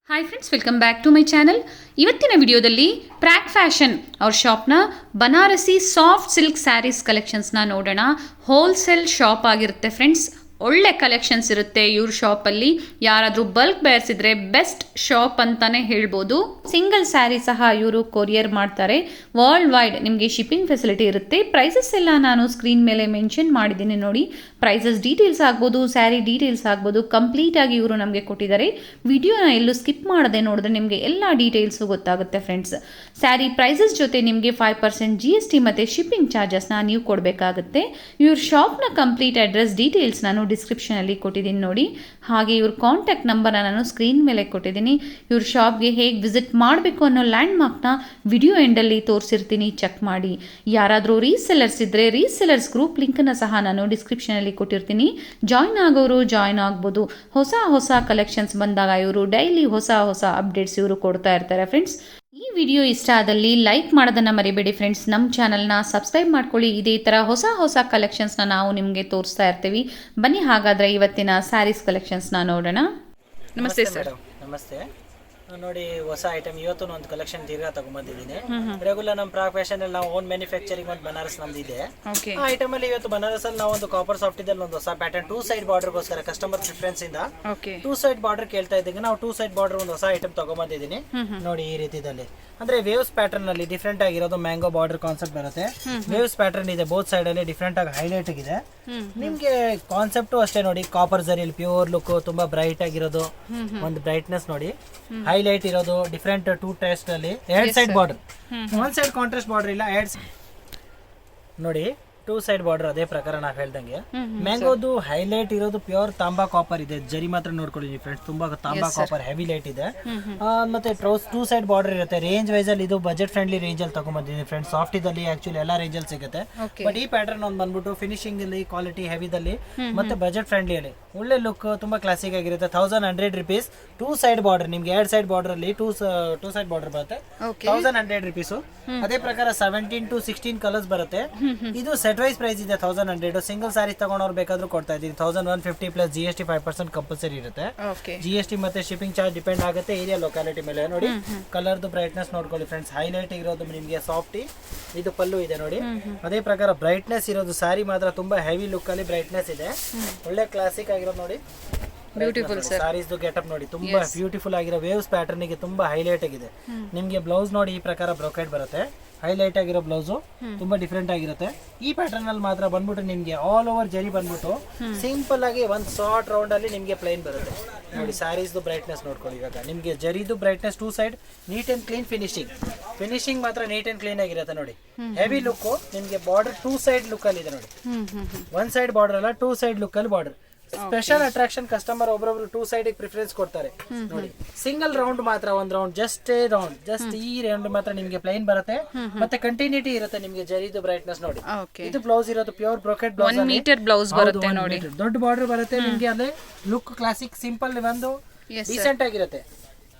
Hi friends, welcome back to my channel. ಇವತ್ತಿನ ವಿಡಿಯೋದಲ್ಲಿ ಪ್ರಾಕ್ ಫ್ಯಾಷನ್ ಅವ್ರ ಶಾಪ್ನ ಬನಾರಸಿ ಸಾಫ್ಟ್ ಸಿಲ್ಕ್ ಸ್ಯಾರೀಸ್ ಕಲೆಕ್ಷನ್ಸ್ನ ನೋಡೋಣ. ಹೋಲ್ಸೇಲ್ ಶಾಪ್ ಆಗಿರುತ್ತೆ ಫ್ರೆಂಡ್ಸ್. ಒಳ್ಳೆ ಕಲೆಕ್ಷನ್ಸ್ ಇರುತ್ತೆ ಇವ್ರ ಶಾಪಲ್ಲಿ. ಯಾರಾದರೂ ಬಲ್ಕ್ ಬೇಯಿಸಿದ್ರೆ ಬೆಸ್ಟ್ ಶಾಪ್ ಅಂತಾನೆ ಹೇಳ್ಬೋದು. ಸಿಂಗಲ್ ಸ್ಯಾರಿ ಸಹ ಇವರು ಕೊರಿಯರ್ ಮಾಡ್ತಾರೆ. ವರ್ಲ್ಡ್ ವೈಡ್ ನಿಮಗೆ ಶಿಪ್ಪಿಂಗ್ ಫೆಸಿಲಿಟಿ ಇರುತ್ತೆ. ಪ್ರೈಸಸ್ ಎಲ್ಲ ನಾನು ಸ್ಕ್ರೀನ್ ಮೇಲೆ ಮೆನ್ಷನ್ ಮಾಡಿದ್ದೀನಿ ನೋಡಿ. ಪ್ರೈಸಸ್ ಡೀಟೇಲ್ಸ್ ಆಗ್ಬೋದು, ಸ್ಯಾರಿ ಡೀಟೇಲ್ಸ್ ಆಗ್ಬೋದು, ಕಂಪ್ಲೀಟ್ ಆಗಿ ಇವರು ನಮಗೆ ಕೊಟ್ಟಿದ್ದಾರೆ. ವಿಡಿಯೋನ ಎಲ್ಲೂ ಸ್ಕಿಪ್ ಮಾಡದೆ ನೋಡಿದ್ರೆ ನಿಮಗೆ ಎಲ್ಲ ಡೀಟೇಲ್ಸು ಗೊತ್ತಾಗುತ್ತೆ ಫ್ರೆಂಡ್ಸ್. ಸ್ಯಾರಿ ಪ್ರೈಸಸ್ ಜೊತೆ ನಿಮಗೆ 5% GST ಮತ್ತು ಶಿಪ್ಪಿಂಗ್ ಚಾರ್ಜಸ್ನ ನೀವು ಕೊಡಬೇಕಾಗುತ್ತೆ. ಇವ್ರ ಶಾಪ್ನ ಕಂಪ್ಲೀಟ್ ಅಡ್ರೆಸ್ ಡೀಟೇಲ್ಸ್ ನಾನು ಡಿಸ್ಕ್ರಿಪ್ಷನಲ್ಲಿ ಕೊಟ್ಟಿದ್ದೀನಿ ನೋಡಿ. ಹಾಗೆ ಇವ್ರ ಕಾಂಟ್ಯಾಕ್ಟ್ ನಂಬರ್ನ ನಾನು ಸ್ಕ್ರೀನ್ ಮೇಲೆ ಕೊಟ್ಟಿದ್ದೀನಿ. ಇವ್ರ ಶಾಪ್ಗೆ ಹೇಗೆ ವಿಸಿಟ್ ಮಾಡಬೇಕು ಅನ್ನೋ ಲ್ಯಾಂಡ್ ಮಾರ್ಕ್ನ ವಿಡಿಯೋ ಎಂಡಲ್ಲಿ ತೋರಿಸಿರ್ತೀನಿ, ಚೆಕ್ ಮಾಡಿ. ಯಾರಾದರೂ ರೀಸೆಲ್ಲರ್ಸ್ ಇದ್ದರೆ ರೀಸೆಲ್ಲರ್ಸ್ ಗ್ರೂಪ್ ಲಿಂಕನ್ನು ಸಹ ನಾನು ಡಿಸ್ಕ್ರಿಪ್ಷನಲ್ಲಿ ಕೊಟ್ಟಿರ್ತೀನಿ. ಜಾಯ್ನ್ ಆಗೋರು ಜಾಯ್ನ್ ಆಗ್ಬೋದು. ಹೊಸ ಕಲೆಕ್ಷನ್ಸ್ ಬಂದಾಗ ಇವರು ಡೈಲಿ ಹೊಸ ಅಪ್ಡೇಟ್ಸ್ ಇವರು ಕೊಡ್ತಾ ಇರ್ತಾರೆ ಫ್ರೆಂಡ್ಸ್. ಈ ವಿಡಿಯೋ ಇಷ್ಟ ಆದಲ್ಲಿ ಲೈಕ್ ಮಾಡೋದನ್ನು ಮರಿಬೇಡಿ ಫ್ರೆಂಡ್ಸ್. ನಮ್ಮ ಚಾನಲ್ನ ಸಬ್ಸ್ಕ್ರೈಬ್ ಮಾಡ್ಕೊಳ್ಳಿ. ಇದೇ ಥರ ಹೊಸ ಕಲೆಕ್ಷನ್ಸ್ನ ನಾವು ನಿಮಗೆ ತೋರಿಸ್ತಾ ಇರ್ತೀವಿ. ಬನ್ನಿ ಹಾಗಾದರೆ ಇವತ್ತಿನ ಸ್ಯಾರೀಸ್ ಕಲೆಕ್ಷನ್ಸ್ನ ನೋಡೋಣ. ನಮಸ್ತೆ ಸರ್. ನಮಸ್ತೆ. ನೋಡಿ, ಹೊಸ ಐಟಮ್ ಇವತ್ತು ಒಂದು ಕಲೆಕ್ಷನ್ ತಿರ್ಗಾ ತಗೊಂಡ್ಬಂದಿದ್ದೀನಿ. ರೆಗ್ಯುಲರ್ ನಮ್ಮ ಪ್ರಾಕ್ ಫ್ಯಾಷನ್ ಅಲ್ಲಿ ನಾವು ಓನ್ ಮ್ಯಾನುಫ್ಯಾಕ್ಚರಿಂಗ್ ಒಂದು ಬನಾರಸ್ ನಮ್ದು ಇದೆ. ಆ ಐಟಮ್ ಅಲ್ಲಿ ಇವತ್ತು ಬನಾರಸ್ ಅಲ್ಲಿ ನಾವು ಒಂದು ಕಾಪರ್ ಸಾಫ್ಟ್ ಇದಲ್ಲಿ ಒಂದು ಹೊಸ ಪ್ಯಾಟರ್ನ್ 2 ಸೈಡ್ ಬಾರ್ಡರ್ ಗೋಸ್ಕರ ಕಸ್ಟಮರ್ ಪ್ರಿಫರೆನ್ಸ್ ಇಂದ 2 ಸೈಡ್ ಬಾರ್ಡರ್ ಕೇಳ್ತಾ ಇದ್ದೀವಿ. ನಾವು 2 ಸೈಡ್ ಬಾರ್ಡರ್ ಒಂದು ಹೊಸ ಐಟಮ್ ತಗೊಂಡ್ಬಂದಿದ್ದೀನಿ ನೋಡಿ. ಈ ರೀತಿಯಲ್ಲಿ ಅಂದ್ರೆ ವೇವ್ಸ್ ಪ್ಯಾಟರ್ನ್ ಅಲ್ಲಿ ಡಿಫ್ರೆಂಟ್ ಆಗಿರೋದು ಮ್ಯಾಂಗೋ ಬಾರ್ಡರ್ ಕಾನ್ಸೆಪ್ಟ್ ಬರುತ್ತೆ. ವೇವ್ಸ್ ಪ್ಯಾಟರ್ನ್ ಇದೆ, ಬೋತ್ ಸೈಡ್ ಅಲ್ಲಿ ಡಿಫ್ರೆಂಟ್ ಆಗಿ ಹೈಲೈಟ್ ಇದೆ. ನಿಮ್ಗೆ ಕಾನ್ಸೆಪ್ಟ್ ಅಷ್ಟೇ ನೋಡಿ, ಕಾಪರ್ ಜರಿಯಲ್ಲಿ ಪ್ಯೂರ್ ಲುಕ್, ತುಂಬಾ ಬ್ರೈಟ್ ಆಗಿರೋದು, ಒಂದು ಬ್ರೈಟ್ನೆಸ್ ನೋಡಿ, ಹೈಲೈಟ್ ಇರೋದು, ಡಿಫ್ರೆಂಟ್ 2 ಟೇಸ್ಟ್ ಅಲ್ಲಿ 2 side border, 1 side contrast border ಇಲ್ಲ, 2 ನೋಡಿ 2 ಸೈಡ್ ಬಾರ್ಡರ್. ಅದೇ ಪ್ರಕಾರ ನಾವ್ ಹೇಳ್ದಂಗೆ ಮ್ಯಾಂಗೋದು ಹೈಲೈಟ್ ಇರೋದು ಪ್ಯೂರ್ ತಾಂಬಾ ಕಾಪರ್ ಇದೆ. ಜರಿ ಮಾತ್ರ ನೋಡ್ಕೊಳ್ಳಿ ಫ್ರೆಂಡ್ಸ್, ತುಂಬಾ ತಾಂಬಾ ಕಾಪರ್ ಹೆವಿ ಲೈಟ್ ಇದೆ. ಮತ್ತೆ 2 ಸೈಡ್ ಬಾರ್ಡರ್ ಇರುತ್ತೆ. ರೇಂಜ್ ವೈಸ್ ಅಲ್ಲಿ ಇದು ಬಜೆಟ್ ಫ್ರೆಂಡ್ಲಿ ರೇಂಜ್ ಅಲ್ಲಿ ತಗೊಂಡ್ಬಂದಿದ್ದೀನಿ ಫ್ರೆಂಡ್ಸ್. ಸಾಫ್ಟ್ ಇದಲ್ಲಿ ಆಕ್ಚುಲಿ ಎಲ್ಲಾ ರೇಂಜ್ ಅಲ್ಲಿ ಸಿಗುತ್ತೆ. ಬಟ್ ಈ ಪ್ಯಾಟರ್ನ್ ಒಂದು ಬಂದ್ಬಿಟ್ಟು ಫಿನಿಶಿಂಗ್ ಅಲ್ಲಿ ಕ್ವಾಲಿಟಿ ಹೆವಿದಲ್ಲಿ ಮತ್ತೆ ಬಜೆಟ್ ಫ್ರೆಂಡ್ಲಿ ಅಲ್ಲಿ ಒಳ್ಳೆ ಲುಕ್, ತುಂಬಾ ಕ್ಲಾಸಿಕ್ ಆಗಿರುತ್ತೆ. 1100 rupees 2 ಸೈಡ್ ಬಾರ್ಡರ್. ನಿಮ್ಗೆ 2 ಸೈಡ್ ಬಾರ್ಡರ್ ಅಲ್ಲಿ 2 ಸೈಡ್ ಬಾರ್ಡರ್ ಬರುತ್ತೆ, 1100 rupees. ಅದೇ ಪ್ರಕಾರ 17 to 16 ಕಲರ್ಸ್ ಬರುತ್ತೆ. ಇದು ಸೆಟ್ ವೈಸ್ ಪ್ರೈಸ್ ಇದೆ 1100. ಸಿಂಗಲ್ ಸ್ಯಾರಿ ತಗೊಂಡವ್ರು ಬೇಕಾದ್ರೂ ಕೊಡ್ತಾ ಇದ್ದೀವಿ 1150 ಪ್ಲಸ್ GST 5% ಕಂಪಲ್ಸರಿ ಇರುತ್ತೆ. GST ಮತ್ತೆ ಶಿಪ್ಪಿಂಗ್ ಚಾರ್ಜ್ ಡಿಪೆಂಡ್ ಆಗುತ್ತೆ ಏರಿಯಾ ಲೊಕ್ಯಾಲಿಟಿ ಮೇಲೆ. ನೋಡಿ ಕಲರ್ದು ಬ್ರೈಟ್ನೆಸ್ ನೋಡ್ಕೊಳ್ಳಿ ಫ್ರೆಂಡ್ಸ್. ಹೈಲೈಟ್ ಇರೋದು ನಿಮ್ಗೆ ಸಾಫ್ಟಿ, ಇದು ಪಲ್ಲು ಇದೆ ನೋಡಿ. ಅದೇ ಪ್ರಕಾರ ಬ್ರೈಟ್ನೆಸ್ ಇರೋದು ಸ್ಯಾರಿ ಮಾತ್ರ ತುಂಬಾ ಹೆವಿ ಲುಕ್ ಅಲ್ಲಿ ಬ್ರೈಟ್ನೆಸ್ ಇದೆ. ಒಳ್ಳೆ ಕ್ಲಾಸಿಕ್ ಆಗಿರೋದು ಬ್ಲೌಸ್. ಬ್ಯೂಟಿಫುಲ್ ಸಾರೀಸ್ ಗೆಟಪ್ ನೋಡಿ, ತುಂಬಾ ಬ್ಯೂಟಿಫುಲ್ ಆಗಿರೋ ವೇವ್ಸ್ ಪ್ಯಾಟರ್ನ್ ಗೆ ತುಂಬಾ ಹೈಲೈಟ್ ಆಗಿದೆ. ನಿಮ್ಗೆ ಬ್ಲೌಸ್ ನೋಡಿ ಈ ಪ್ರಕಾರ ಬ್ರೊಕೆಟ್ ಬರುತ್ತೆ. ಹೈಲೈಟ್ ಆಗಿರೋ ಬ್ಲೌಸ್ ತುಂಬಾ ಡಿಫ್ರೆಂಟ್ ಆಗಿರುತ್ತೆ. ಈ ಪ್ಯಾಟರ್ನ್ ಅಲ್ಲಿ ಮಾತ್ರ ಬಂದ್ಬಿಟ್ಟು ನಿಮ್ಗೆ ಆಲ್ ಓವರ್ ಜರಿ ಬಂದ್ಬಿಟ್ಟು ಸಿಂಪಲ್ ಆಗಿ ಒಂದು ಶಾರ್ಟ್ ರೌಂಡ್ ಅಲ್ಲಿ ನಿಮ್ಗೆ ಪ್ಲೈನ್ ಬರುತ್ತೆ ನೋಡಿ. ಸ್ಯಾರೀಸ್ ಬ್ರೈಟ್ನೆಸ್ ನೋಡ್ಕೊಳ್ಳಿ. ಇವಾಗ ನಿಮ್ಗೆ ಜರಿದು brightness 2 side neat and clean finishing ಮಾತ್ರ ನೀಟ್ ಅಂಡ್ ಕ್ಲೀನ್ ಆಗಿರುತ್ತೆ ನೋಡಿ. ಹೆವಿ ಲುಕ್ ನಿಮ್ಗೆ ಬಾರ್ಡರ್ 2 ಸೈಡ್ ಲುಕ್ ಅಲ್ಲಿ ಇದೆ ನೋಡಿ. 1 ಸೈಡ್ ಬಾರ್ಡರ್ ಅಲ್ಲ, 2 ಸೈಡ್ ಲುಕ್ ಅಲ್ಲಿ ಬಾರ್ಡರ್. ಸ್ಪೆಷಲ್ ಅಟ್ರಾಕ್ಷನ್ ಕಸ್ಟಮರ್ ಒಬ್ಬೊಬ್ರು 2 ಸೈಡ್ ಪ್ರಿಫರೆನ್ಸ್ ಕೊಡ್ತಾರೆ ನೋಡಿ. ಸಿಂಗಲ್ ರೌಂಡ್ ಮಾತ್ರ, ಒಂದು ರೌಂಡ್ ಜಸ್ಟ್ ಈ ರೌಂಡ್ ಮಾತ್ರ ನಿಮ್ಗೆ ಪ್ಲೈನ್ ಬರುತ್ತೆ. ಮತ್ತೆ ಕಂಟಿನ್ಯೂಟಿ ಇರುತ್ತೆ ನಿಮ್ಗೆ ಜರಿದು ಬ್ರೈಟ್ನೆಸ್ ನೋಡಿ. ಇದು ಬ್ಲೌಸ್ ಇರೋದು pure brocade blouse, 1 metre blouse ಬರುತ್ತೆ ನೋಡಿ. ದೊಡ್ಡ ಬಾರ್ಡರ್ ಬರುತ್ತೆ ನಿಮ್ಗೆ. ಅಲ್ಲೇ ಲುಕ್ ಕ್ಲಾಸಿಕ್ ಸಿಂಪಲ್ ಒಂದು ಡೀಸೆಂಟ್ ಆಗಿರುತ್ತೆ.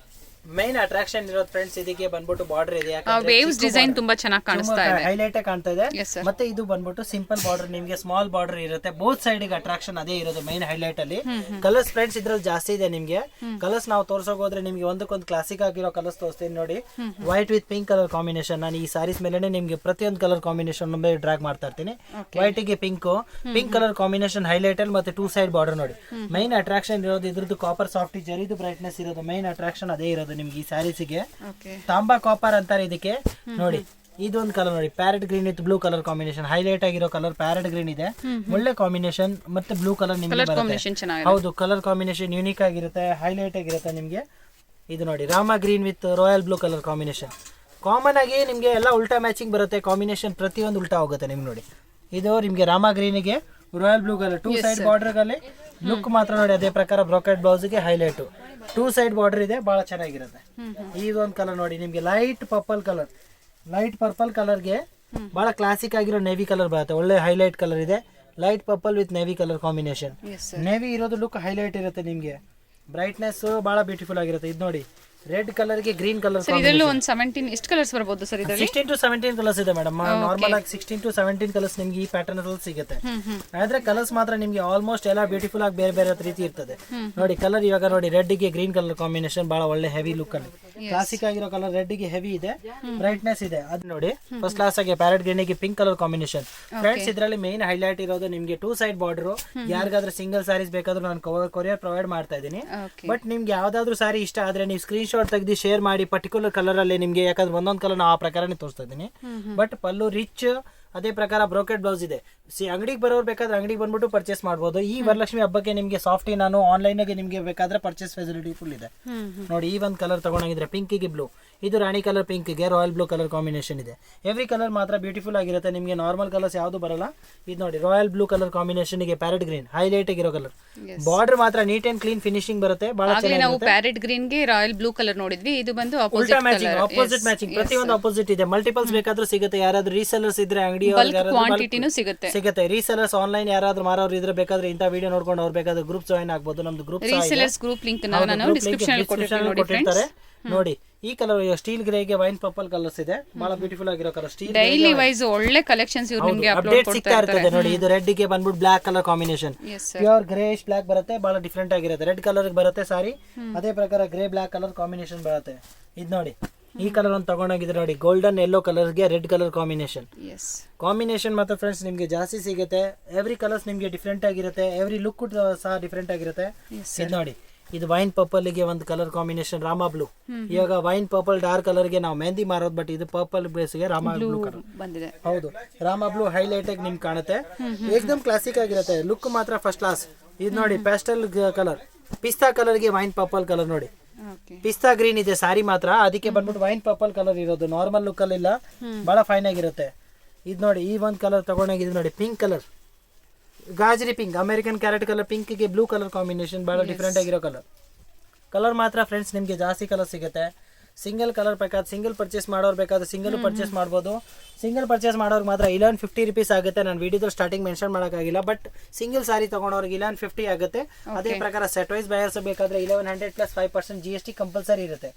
ಮೈನ್ ಅಟ್ರಾಕ್ಷನ್ ಇರೋದು ಫ್ರೆಂಡ್ಸ್ ಇದಕ್ಕೆ ಬಂದ್ಬಿಟ್ಟು ಬಾರ್ಡರ್ ಇದೆ. ವೇವ್ಸ್ ಡಿಸೈನ್ ತುಂಬಾ ಚೆನ್ನಾಗಿ ಕಾಣಿಸ್ತಾ ಇದೆ, ಹೈಲೈಟ್ ಆಗಿ ಕಾಣ್ತಾ ಇದೆ. ಮತ್ತೆ ಇದು ಬಂದ್ಬಿಟ್ಟು ಸಿಂಪಲ್ ಬಾರ್ಡರ್, ನಿಮ್ಗೆ ಸ್ಮಾಲ್ ಬಾರ್ಡರ್ ಇರುತ್ತೆ. ಬೋತ್ ಸೈಡ್ ಗೆ ಅಟ್ರಾಕ್ಷನ್ ಅದೇ ಇರೋದು ಮೈನ್ ಹೈಲೈಟ್ ಅಲ್ಲಿ. ಕಲರ್ಸ್ ಫ್ರೆಂಡ್ಸ್ ಇದ್ರಲ್ಲಿ ಜಾಸ್ತಿ ಇದೆ ನಿಮ್ಗೆ. ಕಲರ್ಸ್ ನಾವು ತೋರ್ಸೋಕ್ ಹೋದ್ರೆ ನಿಮ್ಗೆ ಒಂದಕ್ಕೊಂದು ಕ್ಲಾಸಿಕ್ ಆಗಿರೋ ಕಲರ್ಸ್ ತೋರಿಸ್ತೀನಿ ನೋಡಿ. White with pink colour combination. ನಾನು ಈ ಸಾರೀಸ್ ಮೇಲೆ ನಿಮ್ಗೆ ಪ್ರತಿಯೊಂದು ಕಲರ್ ಕಾಂಬಿನೇಷನ್ ಡ್ರಾಗ್ ಮಾಡ್ತಾ ಇರ್ತೀನಿ. ವೈಟ್ ಗೆ ಪಿಂಕ್ ಕಲರ್ ಕಾಂಬಿನೇಷನ್ ಹೈಲೈಟ್ ಅಲ್ಲಿ, ಮತ್ತೆ 2 ಸೈಡ್ ಬಾರ್ಡರ್ ನೋಡಿ. ಮೈನ್ ಅಟ್ರಾಕ್ಷನ್ ಇರೋದು ಇದ್ರದ್ದು ಕಾಪರ್ ಸಾಫ್ಟ್ ಜರಿದು ಬ್ರೈಟ್ನೆಸ್ ಇರೋದು ಮೈನ್ ಅಟ್ರಾಕ್ಷನ್ ಅದೇ ಇರೋದು ನಿಮ್ಗೆ ಈ ಸ್ಯಾರೀಸ್ಗೆ. ತಾಂಬಾ ಕಾಪರ್ ಅಂತಾರೆ ಇದಕ್ಕೆ ನೋಡಿ. ಇದೊಂದು ಕಲರ್ ನೋಡಿ, parrot green with blue colour combination. Highlight ಆಗಿರೋ ಕಲರ್ ಪ್ಯಾರೆಟ್ ಗ್ರೀನ್ ಇದೆ, ಒಳ್ಳೆ ಕಾಂಬಿನೇಷನ್. ಮತ್ತೆ ಬ್ಲೂ ಕಲರ್ ನಿಮ್ಗೆ ಬರುತ್ತೆ. ಹೌದು, ಕಲರ್ ಕಾಂಬಿನೇಷನ್ ಯೂನಿಕ್ ಆಗಿರುತ್ತೆ, ಹೈಲೈಟ್ ಆಗಿರುತ್ತೆ ನಿಮ್ಗೆ. ಇದು ನೋಡಿ Rama green with royal blue colour combination. Common ಆಗಿ ನಿಮ್ಗೆ ಎಲ್ಲ ಉಲ್ಟಾ ಮ್ಯಾಚಿಂಗ್ ಬರುತ್ತೆ ಕಾಂಬಿನೇಷನ್, ಪ್ರತಿಯೊಂದು ಉಲ್ಟಾ ಹೋಗುತ್ತೆ ನಿಮ್ಗೆ ನೋಡಿ. ಇದು ನಿಮ್ಗೆ ರಾಮ ಗ್ರೀನ್ಗೆ royal blue colour 2 side border ಅಲ್ಲಿ ಲುಕ್ ಮಾತ್ರ ನೋಡಿ. ಅದೇ ಪ್ರಕಾರ ಬ್ರೊಕೆಟ್ ಬ್ಲೌಸ್ಗೆ ಹೈಲೈಟ್ 2 ಸೈಡ್ ಬಾರ್ಡರ್ ಇದೆ, ಬಹಳ ಚೆನ್ನಾಗಿರುತ್ತೆ. ಇದೊಂದು ಕಲರ್ ನೋಡಿ ನಿಮ್ಗೆ ಲೈಟ್ ಪರ್ಪಲ್ ಕಲರ್ಗೆ ಬಹಳ ಕ್ಲಾಸಿಕ್ ಆಗಿರೋ ನೇವಿ ಕಲರ್ ಬರುತ್ತೆ. ಒಳ್ಳೆ ಹೈಲೈಟ್ ಕಲರ್ ಇದೆ, light purple with navy colour combination. Navy ಇರೋದು ಲುಕ್ ಹೈಲೈಟ್ ಇರುತ್ತೆ ನಿಮ್ಗೆ. ಬ್ರೈಟ್ನೆಸ್ ಬಹಳ ಬ್ಯೂಟಿಫುಲ್ ಆಗಿರುತ್ತೆ. ಇದು ನೋಡಿ ರೆಡ್ ಕಲರ್ಗೆ ಗ್ರೀನ್ ಕಲರ್ ಸರ್ ಇದರಲ್ಲೂ ಒಂದು 17 ಎಷ್ಟು ಕಲರ್ಸ್ ಬರ್ಬೋದು ಸರ್ ಇದರಲ್ಲಿ? 16 to 17 ಕಲರ್ಸ್ ಇದೆ ಮೇಡಮ್. ನಾರ್ಮಲ್ ಆಗಿ 16 to 17 ಕಲರ್ಸ್ ನಿಮ್ಗೆ ಈ ಪ್ಯಾಟರ್ನ್ ಅಲ್ಲಿ ಸಿಗುತ್ತೆ. ಆದ್ರೆ ಕಲರ್ಸ್ ಮಾತ್ರ ನಿಮ್ಗೆ ಆಲ್ಮೋಸ್ಟ್ ಎಲ್ಲ ಬ್ಯೂಟಿಫುಲ್ ಆಗಿ ಬೇರೆ ಬೇರೆ ರೀತಿ ಇರ್ತದೆ. ನೋಡಿ ಕಲರ್ ಇವಾಗ ನೋಡಿ ರೆಡ್ ಗೆ ಗ್ರೀನ್ ಕಲರ್ ಕಾಂಬಿನೇಷನ್ ಬಹಳ ಒಳ್ಳೆ ಹೆವಿ ಲುಕ್ ಅಲ್ಲಿ ಕ್ಲಾಸಿಕ್ ಆಗಿರೋ ಕಲರ್. ರೆಡ್ ಗೆ ಹೆವಿ ಇದೆ, ಬ್ರೈಟ್ನೆಸ್ ಇದೆ. ಅದ್ ನೋಡಿ ಫಸ್ಟ್ ಕ್ಲಾಸ್ ಆಗಿ ಪ್ಯಾರೆಟ್ ಗ್ರೀನ್ ಗೆ ಪಿಂಕ್ ಕಲರ್ ಕಾಂಬಿನೇಷನ್. ಫ್ರೆಂಡ್ಸ್ ಇದರಲ್ಲಿ ಮೇನ್ ಹೈಲೈಟ್ ಇರೋದು ನಿಮ್ಗೆ 2 ಸೈಡ್ ಬಾರ್ಡರ್. ಯಾರಿಗಾದ್ರೂ ಸಿಂಗಲ್ ಸ್ಯಾರೀಸ್ ಬೇಕಾದ್ರೂ ನಾನು ಕೊರಿಯರ್ ಪ್ರೊವೈಡ್ ಮಾಡ್ತಾ ಇದ್ದೀನಿ. ಬಟ್ ನಿಮ್ಗೆ ಯಾವ್ದಾದ್ರು ಸಾರಿ ಇಷ್ಟ ಆದ್ರೆ ನೀವು ಸ್ಕ್ರೀನ್ ಶಾಟ್ ತೆಗೆದು ಶೇರ್ ಮಾಡಿ ಪರ್ಟಿಕ್ಯುಲರ್ ಕಲರ್ ಅಲ್ಲಿ ನಿಮ್ಗೆ, ಯಾಕಂದ್ರೆ ಒಂದೊಂದು ಕಲರ್ ನಾವು ಆ ಪ್ರಕಾರನೇ ತೋರಿಸ್ತಾ ಇದ್ದೀನಿ. ಬಟ್ ಪಲ್ಲು ರಿಚ್, ಅದೇ ಪ್ರಕಾರ ಬ್ರೋಕೆಟ್ ಬ್ಲೌಸ್ ಇದೆ. ಅಂಗಡಿಗೆ ಬರೋರು ಬೇಕಾದ್ರೆ ಅಂಗಡಿಗೆ ಬಂದ್ಬಿಟ್ಟು ಪರ್ಚೇಸ್ ಮಾಡಬಹುದು. ಈ ವರಲಕ್ಷ್ಮಿ ಹಬ್ಬಕ್ಕೆ ನಿಮ್ಗೆ ಸಾಫ್ಟಿ ನಾನು ಆನ್ಲೈನ್ ಆಗಿ ನಿಮ್ಗೆ ಬೇಕಾದ್ರೆ ಪರ್ಚೇಸ್ ಫೆಸಿಲಿಟಿ ಫುಲ್ ಇದೆ. ನೋಡಿ ಈ ಒಂದು ಕಲರ್ ತಗೊಂಡಾಗಿದ್ರೆ ಪಿಂಕ್ ಗೆ ಬ್ಲೂ, ಇದು ರಾಣಿ ಕಲರ್ ಪಿಂಕ್ ಗೆ ರಾಯಲ್ ಬ್ಲೂ ಕಲರ್ ಕಾಂಬಿನೇಷನ್ ಇದೆ. ಎವ್ರಿ ಕಲರ್ ಮಾತ್ರ ಬ್ಯೂಟಿಫುಲ್ ಆಗಿರುತ್ತೆ. ನಿಮ್ಗೆ ನಾರ್ಮಲ್ ಕಲರ್ಸ್ ಯಾವ್ದು ಬರಲ್ಲ. ಇದು ನೋಡಿ ರಾಯಲ್ ಬ್ಲೂ ಕಲರ್ ಕಾಂಬಿನೇಷನ್ ಗೆ ಪ್ಯಾರೆಟ್ ಗ್ರೀನ್ ಹೈಲೈಟ್ ಆಗಿರೋ ಕಲರ್. ಬಾರ್ಡರ್ ಮಾತ್ರ ನೀಟ್ ಅಂಡ್ ಕ್ಲೀನ್ ಫಿನಿಶಿಂಗ್ ಬರುತ್ತೆ. ಬಹಳ ಚೆನ್ನಾಗಿ ನಾವು ಪ್ಯಾರೆಟ್ ಗ್ರೀನ್ ಗೆ ರಾಯಲ್ ಬ್ಲೂ ಕಲರ್ ನೋಡಿದ್ವಿ, ಇದು ಬಂದು ಉಲ್ಟಾ ಮ್ಯಾಚಿಂಗ್, ಆಪೋಸಿಟ್ ಮ್ಯಾಚಿಂಗ್. ಪ್ರತಿಯೊಂದು ಆಪೋಸಿಟ್ ಇದೆ. ಮಲ್ಟಿಪಲ್ಸ್ ಬೇಕಾದ್ರೂ ಸಿಗುತ್ತೆ. ಯಾರಾದ್ರೂ ರೀಸೆಲ್ಲರ್ಸ್ ಇದ್ರೆ ಅಂಗಡಿ ಸಿಗುತ್ತೆ. ರೀಸೆಲ್ಲರ್ಸ್ ಆನ್ಲೈನ್ ಯಾರಾದ್ರೂ ಮಾರೋರು ಇದ್ರೆ ಬೇಕಾದ್ರೆ ಇಂತ ವಿಡಿಯೋ ನೋಡ್ಕೊಂಡು ಅವ್ರು ಬೇಕಾದ್ರೆ ಗ್ರೂಪ್ ಜಾಯಿನ್ ಆಗ್ಬೋದು. ನಮ್ದು ಗ್ರೂಪ್ ಗ್ರೂಪ್ ಲಿಂಕ್ ನಾನು ಡಿಸ್ಕ್ರಿಪ್ಷನ್ ಅಲ್ಲಿ ಕೊಟ್ಟಿರ್ತಾರೆ. ನೋಡಿ ಈ ಕಲರ್ ಸ್ಟೀಲ್ ಗ್ರೇ ಗೆ ವೈನ್ ಪರ್ಪಲ್ ಕಲರ್ಸ್ ಇದೆ. ಬಹಳ ಬ್ಯೂಟಿಫುಲ್ ಆಗಿರೋ ಕಲರ್. ಸ್ಟೀಲ್ ಡೈಲಿ ವೈಸ್ ಒಳ್ಳೆ ಕಲೆಕ್ಷನ್ಸ್ ಇವರು ನಿಮಗೆ ಅಪ್ಡೇಟ್ ಸಿಗ್ತಾ ಇರ್ತದೆ. ನೋಡಿ ಇದು ರೆಡ್ ಗೆ ಬಂದ್ಬಿಟ್ಟು black colour combination, pure greyish black ಬರುತ್ತೆ. ಬಹಳ ಡಿಫ್ರೆಂಟ್ ಆಗಿರುತ್ತೆ. ರೆಡ್ ಕಲರ್ ಬರುತ್ತೆ ಸಾರಿ, ಅದೇ ಪ್ರಕಾರ ಗ್ರೇ ಬ್ಲಾಕ್ ಕಲರ್ ಕಾಂಬಿನೇಷನ್ ಬರುತ್ತೆ. ಇದು ನೋಡಿ ಈ ಕಲರ್ ಒಂದು ತಗೊಂಡೋಗಿದ್ರೆ ನೋಡಿ ಗೋಲ್ಡನ್ ಯೆಲ್ಲೋ ಕಲರ್ ಗೆ ರೆಡ್ ಕಲರ್ ಕಾಂಬಿನೇಷನ್ ಮಾತ್ರ ಫ್ರೆಂಡ್ಸ್ ನಿಮ್ಗೆ ಜಾಸ್ತಿ ಸಿಗುತ್ತೆ. ಎವ್ರಿ ಕಲರ್ಸ್ ನಿಮ್ಗೆ ಡಿಫ್ರೆಂಟ್ ಆಗಿರುತ್ತೆ. ಎವ್ರಿ ಲುಕ್ ಸಹ ಡಿಫ್ರೆಂಟ್ ಆಗಿರುತ್ತೆ. ಇದು ನೋಡಿ ಇದು ವೈನ್ ಪರ್ಪಲ್ ಗೆ ಒಂದು ಕಲರ್ ಕಾಂಬಿನೇಷನ್ ರಾಮಾ ಬ್ಲೂ. ಇವಾಗ ವೈನ್ ಪರ್ಪಲ್ ಡಾರ್ಕ್ ಕಲರ್ ಗೆ ನಾವು ಮೆಹಂದಿ ಮಾರೋದು, ಬಟ್ ಇದು ಪರ್ಪಲ್ ಬೇಸ್ ಗೆ ರಾಮಾ ಬ್ಲೂ ಕಲರ್ ಬಂದಿದೆ. ಹೌದು, ರಾಮಾ ಬ್ಲೂ ಹೈಲೈಟ್ ಆಗಿ ನಿಮ್ಗೆ ಕಾಣುತ್ತೆ. ಏಕದಮ್ ಕ್ಲಾಸಿಕ್ ಆಗಿರುತ್ತೆ. ಲುಕ್ ಮಾತ್ರ ಫಸ್ಟ್ ಕ್ಲಾಸ್. ಇದು ನೋಡಿ ಪ್ಯಾಸ್ಟಲ್ ಕಲರ್, ಪಿಸ್ತಾ ಕಲರ್ ಗೆ ವೈನ್ ಪರ್ಪಲ್ ಕಲರ್. ನೋಡಿ ಪಿಸ್ತಾ ಗ್ರೀನ್ ಇದೆ ಸಾರಿ ಮಾತ್ರ, ಅದಕ್ಕೆ ಬಂದ್ಬಿಟ್ಟು ವೈನ್ ಪರ್ಪಲ್ ಕಲರ್ ಇರೋದು. ನಾರ್ಮಲ್ ಲುಕ್ ಅಲ್ಲಿ ಇಲ್ಲ, ಬಹಳ ಫೈನ್ ಆಗಿರುತ್ತೆ. ಇದು ನೋಡಿ ಈ ಒಂದು ಕಲರ್ ತಗೊಂಡಾಗಿದೆ ನೋಡಿ ಪಿಂಕ್ ಕಲರ್, ಗಾಜರಿ pink, American carrot colour pink ಗೆ ಬ್ಲೂ ಕಲರ್ ಕಾಂಬಿನೇಷನ್. ಬಹಳ ಡಿಫ್ರೆಂಟ್ ಆಗಿರೋ ಕಲರ್ ಮಾತ್ರ ಫ್ರೆಂಡ್ಸ್ ನಿಮ್ಗೆ ಜಾಸ್ತಿ ಕಲರ್ ಸಿಗುತ್ತೆ. ಸಿಂಗಲ್ ಕಲರ್ ಬೇಕಾದ್ರೆ ಸಿಂಗಲ್ ಪರ್ಚೇಸ್ ಮಾಡೋರು ಬೇಕಾದ್ರೆ ಸಿಂಗಲ್ ಪರ್ಚೇಸ್ ಮಾಡ್ಬೋದು. ಸಿಂಗಲ್ ಪರ್ಚೇಸ್ ಮಾಡೋರಿಗೆ ಮಾತ್ರ 1150 rupees ಆಗುತ್ತೆ. ನಾನು ವಿಡಿಯೋದಲ್ಲಿ ಸ್ಟಾರ್ಟಿಂಗ್ ಮೆನ್ಷನ್ ಮಾಡೋಕ್ಕಾಗಿಲ್ಲ, ಬಟ್ ಸಿಂಗಲ್ ಸಾರಿ ತಗೊಂಡವ್ರಿಗೆ 1150 ಆಗುತ್ತೆ. ಅದೇ ಪ್ರಕಾರ ಸೆಟ್ ವೈಸ್ ಬಯರ್ಸ್ ಬೇಕಾದ್ರೆ 1100 ಪ್ಲಸ್ 5% GST ಕಂಪಲ್ಸರಿ ಇರುತ್ತೆ.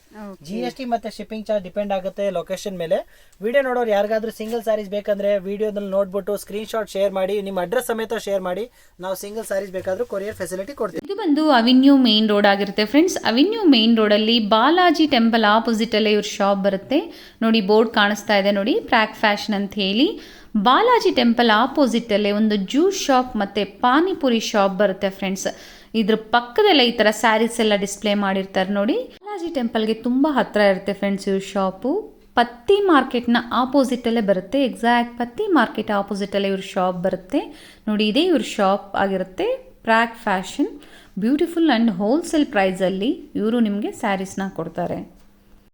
GST ಮತ್ತೆ ಶಿಪ್ಪಿಂಗ್ ಚಾರ್ಜ್ ಡಿಪೆಂಡ್ ಆಗುತ್ತೆ ಲೊಕೇಶನ್ ಮೇಲೆ. ವಿಡಿಯೋ ನೋಡೋರು ಯಾರಿಗಾದ್ರೂ ಸಿಂಗಲ್ ಸಾರೀಸ್ ಬೇಕಂದ್ರೆ ವಿಡಿಯೋದಲ್ಲಿ ನೋಡ್ಬಿಟ್ಟು ಸ್ಕ್ರೀನ್ ಶಾಟ್ ಶೇರ್ ಮಾಡಿ, ನಿಮ್ಮ ಅಡ್ರೆಸ್ ಸಮೇತ ಶೇರ್ ಮಾಡಿ. ನಾವು ಸಿಂಗಲ್ ಸಾರೀಸ್ ಬೇಕಾದ್ರೂ ಕೊರಿಯರ್ ಫೆಸಿಲಿಟಿ ಕೊಡ್ತೀವಿ. ಇದು ಬಂದು ಅವೆನ್ಯೂ ಮೇನ್ ರೋಡ್ ಆಗಿರುತ್ತೆ ಫ್ರೆಂಡ್ಸ್. ಅವೆನ್ಯೂ ಮೇನ್ ರೋಡ್ ಅಲ್ಲಿ ಬಾಲಾಜಿ ಟೆಂಪಲ್ ಆಪೋಸಿಟ್ ಅಲ್ಲೇ ಇವ್ರ ಶಾಪ್ ಬರುತ್ತೆ. ನೋಡಿ ಬೋರ್ಡ್ ಕಾಣಿಸ್ತಾ ಇದೆ ನೋಡಿ, ಪ್ರಾಕ್ ಫ್ಯಾಷನ್ ಅಂತ ಹೇಳಿ. ಬಾಲಾಜಿ ಟೆಂಪಲ್ ಆಪೋಸಿಟ್ ಅಲ್ಲೇ ಒಂದು ಜ್ಯೂಸ್ ಶಾಪ್ ಮತ್ತೆ ಪಾನಿಪುರಿ ಶಾಪ್ ಬರುತ್ತೆ ಫ್ರೆಂಡ್ಸ್. ಇದ್ರ ಪಕ್ಕದಲ್ಲೇ ಈ ತರ ಸ್ಯಾರೀಸ್ ಎಲ್ಲ ಡಿಸ್ಪ್ಲೇ ಮಾಡಿರ್ತಾರೆ ನೋಡಿ. ಬಾಲಾಜಿ ಟೆಂಪಲ್ಗೆ ತುಂಬಾ ಹತ್ರ ಇರುತ್ತೆ ಫ್ರೆಂಡ್ಸ್ ಇವ್ರ ಶಾಪು. ಪತ್ತಿ ಮಾರ್ಕೆಟ್ನ ಆಪೋಸಿಟಲ್ಲೇ ಬರುತ್ತೆ. ಎಕ್ಸಾಕ್ಟ್ ಪತ್ತಿ ಮಾರ್ಕೆಟ್ ಆಪೋಸಿಟಲ್ಲೇ ಇವ್ರ ಶಾಪ್ ಬರುತ್ತೆ ನೋಡಿ. ಇದೇ ಇವ್ರ ಶಾಪ್ ಆಗಿರುತ್ತೆ, ಪ್ರಾಕ್ ಫ್ಯಾಷನ್. ಬ್ಯೂಟಿಫುಲ್ ಆ್ಯಂಡ್ ಹೋಲ್ಸೇಲ್ ಪ್ರೈಸಲ್ಲಿ ಇವರು ನಿಮಗೆ ಸ್ಯಾರೀಸ್ನ ಕೊಡ್ತಾರೆ.